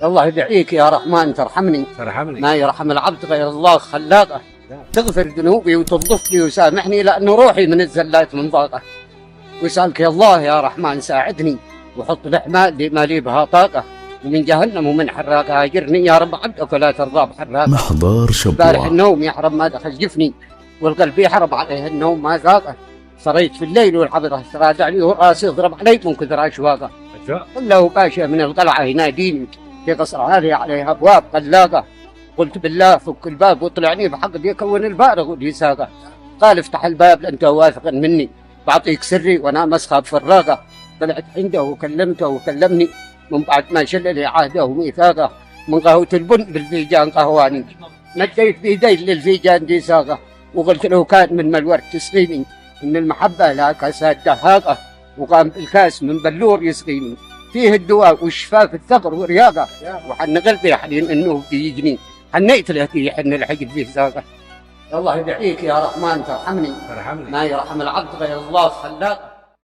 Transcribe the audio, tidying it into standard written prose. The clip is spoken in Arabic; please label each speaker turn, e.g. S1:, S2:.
S1: الله يدعيك يا رحمن ترحمني ما يرحم العبد غير الله خلاقه. تغفر ذنوبي وتنظف لي وسامحني لأنه روحي من الزلات من ضاقه. وسألك يا الله يا رحمن ساعدني وحط بحمال ما لي بها طاقة، ومن جهنم ومن حراقها أجرني يا رب عبدك ولا ترضى بحراقها.
S2: محضار
S1: بارح
S2: شبوة.
S1: النوم يحرم ما دخل جفني، والقلب يحرم عليه النوم ما ذاقه. صريت في الليل والحضرة تراجع لي وراسي يضرب علي من كثر أشواقه. الله باشا من القلعة يناديني في قصر عالي عليها أبواب قلاقة. قلت بالله فك الباب واطلعني بحق يكون البارغ واليساقة. قال افتح الباب لأنت واثق مني بعطيك سري وانا مسخب في الراقة. طلعت عنده وكلمته وكلمني من بعد ما شل لي عهده وميثاقه. من قهوة البن بالفيجان قهواني مديت بيدي للفيجان دي ساقه، وقلت له كان من ملورك تسقيني ان المحبة لا كاسات دهاقة. وقام بالكاس من بلور يسقيني فيه الدواء والشفاء في الثغر ورياقه. وحن قلبي حليم انه بيجني حنيت له يحن الحقد فيه ساقه. الله يدعيك يا رحمن ترحمني ما يرحم العبد غير الله خلاقه.